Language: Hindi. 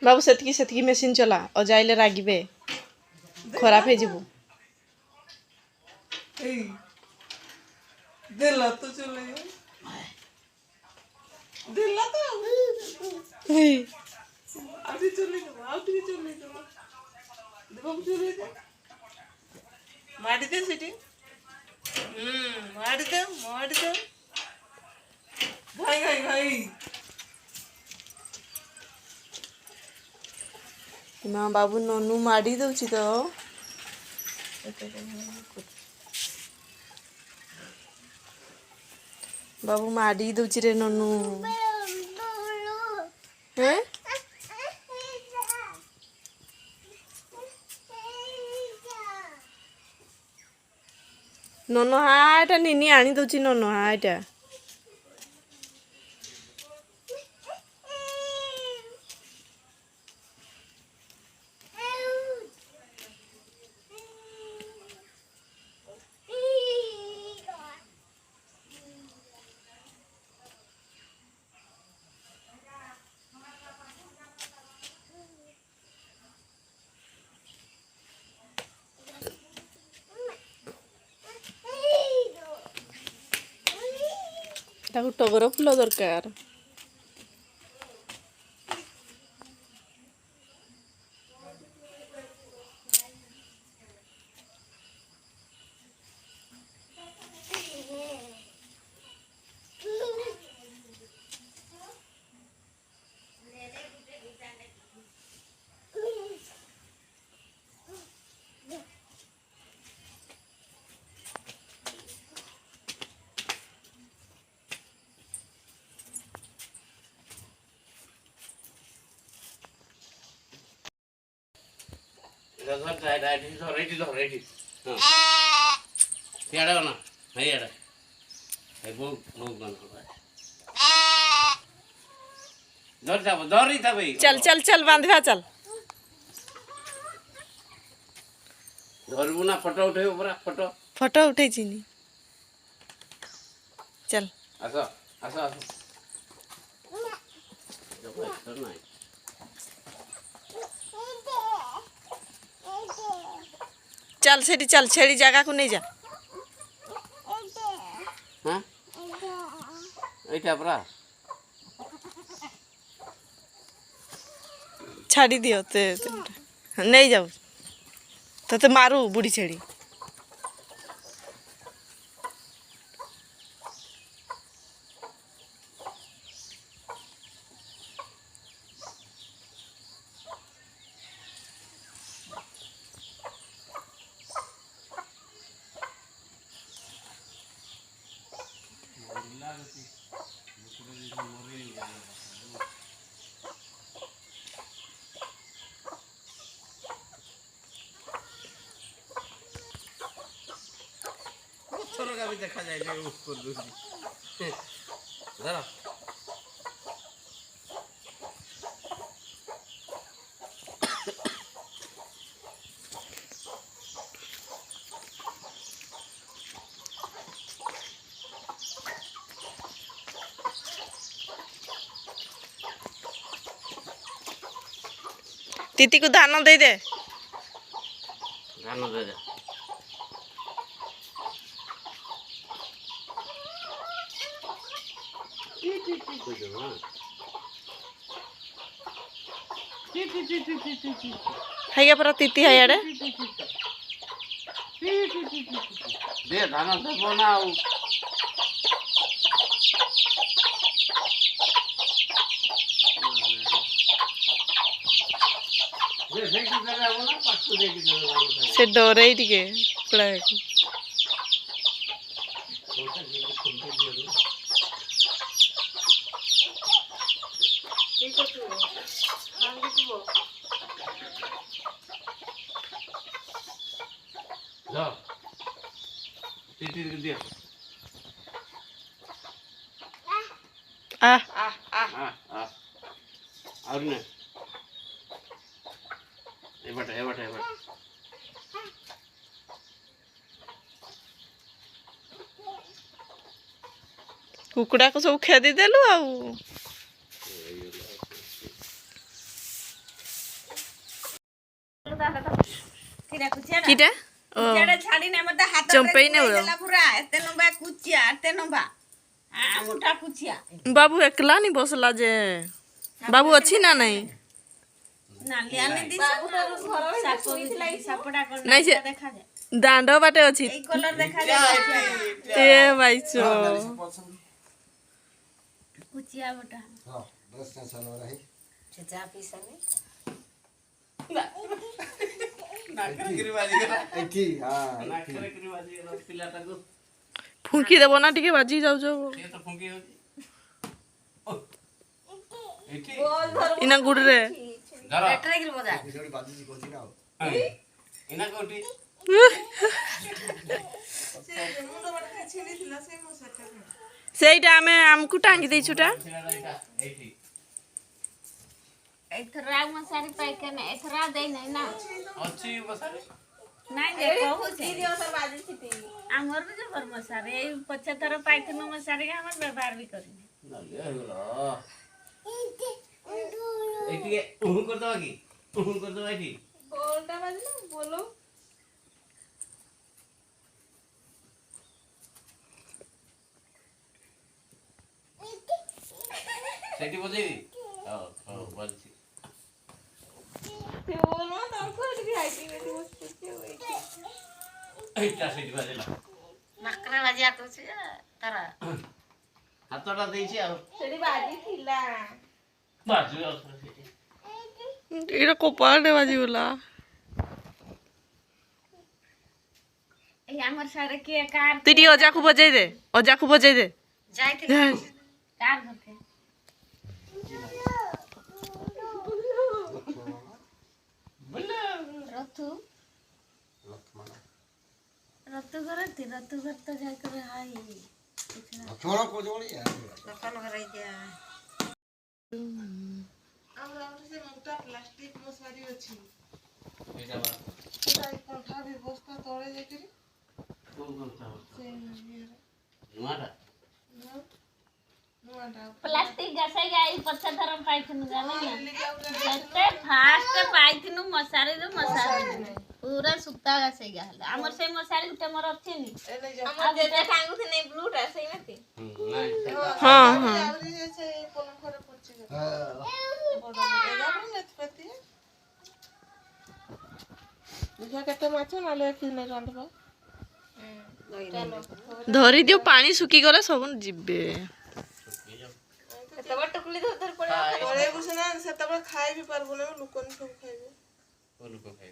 बाबू से मेसीन चला अजाइले रागिबे खराब है जीवु दिला तो चले दिला तो आउटी चले देखो चले मार दे सिटी मार दे भाई ना बाबू ननू माड़ी दउची तो बाबू माड़ी दउची रे ननू हैं ननू हाटा निनी आनी दउची ननू हाटा ताकू टगर फुल दरकार रेडी याडा ना नहीं याडा है वो ना दौरी था भाई चल चल चल बांधवा चल धरबू ना फोटो उठे पूरा फोटो उठे चीनी चल आसो आसो आसो नहीं चल सेठी चल छेड़ी जगह को नहीं जा हाँ ऐटा परा छाड़ी दियो ते नहीं जाऊ तो मारू बुढ़ी छेड़ी का भी देखा जाएगा उसको दूसरी जरा तीती को दाना दे दे दाना दे दे है पूरा तीती है यार दे दाना दबो ना से डरे टिके पड़ा और ने ए बटा कुकुड़ा को सब खेदी देलु आ कुचिया कुचिया किटा ओ कुचिया छाड़ी ने मते हाथ चंपई ने देला पूरा एते लंबा कुचिया एते लंबा आ मोटा कुचिया बाबू एकला नहीं बसला जे बाबू अच्छी ना नहीं ना लियाने दी बाबू तो घर में साप भी सापड़ा कर नहीं से देखा जाए दांडो बाटे अच्छी ए कलर देखा जाए ए भाई चो कुचिया बेटा हां 10 साल वाला है चाचा पीसा में नाकरे बाजी करा एठी हां नाकरे बाजी करा पिलाटा को फुंकी देबो ना टिके बाजी जाऊ जाऊ ये तो फुंकी होती एठी इना गुड रे धरा ट्रेक रे बजा जोड़ी बाजी जी कोची ना इना कोठी ସେ ମୁଣ୍ଡ ବାଟେ ଛିଡିଥିଲା ସେ ମଶାଟା ସେଇଟା ଆମେ ଆମକୁ ଟାଙ୍ଗି ଦେଇଛୁଟା एठी एथरा मसारी पाई के ना एथरा दे नहीं ना अच्छी बसारे नहीं देखो से हमर भी जबर मसारी ए 75 पाई के मसारी के हमर व्यवहार भी करी ना ले होला एठी के उहु कर दो की उहु कर दो एठी କୋଲଟା ବାଜିଲା ବୋलो सेठी बजेगी हां हां बजची ସେ ବୋलो ତାକୁ ଏଠି ଆଇଟି ବେଟି ବସିଛି एटा सेठी बजेला नकरे बजिया तो छे तारा हातटा देइछि आ ସେଠି ବାଜିଥିଲା बाजू आ सेठी ଏଇଟା କୋପାରେ ବାଜି ଗଲା ए हमर सारे के कार ତୁ ଟିକେ ଅଜାକୁ ବଜେଇ ଦେ जाई थे कार होते बोला रतु रतु घर तो जाई करे हाय छोरा को जोड़ी है दुकान घर गया ଆମର ସେ ମୋଟା ପ୍ଲାଷ୍ଟିକ ମଶାରୀ ଅଛି एटा बा ସେଟା କଣ୍ଠା ବ୍ୟବସ୍ଥା ତଳେ ଯାଇକରି को कोता ସେ नुआटा ନୂଆଟା प्लास्टिक गसे गई 75 पाइथिनु जाने जते फास्ट पाइथिनु मसारी पूरा सुता गसे गहला हमर से मसारी गुटे मोर अछि नी ଏନେ ଯା हमर जेते टांगु थे नहीं ब्लूटा सही मते नहीं हाँ हाँ ଆହୁରି ସେ ପଲଙ୍କରେ ପଡିଛି हां ବଡ ଏଟା ବି ନେତପତି ଦେଖିଆ କେତେ ମାଛ ନଲେ କିନେ ରାନ୍ଧବା ଚାଲ ଧରି ଦିଅ ପାଣି ଶୁଖି ଗଲେ ସବୁ ଯିବେ तब टुकली धर पड़े ତଳେ ବସିନା ସେତେବେଳେ ଖାଇ ବି ପାରିବୁ ନା ଲୋକମାନେ ସବୁ ଖାଇବେ को लोग खाए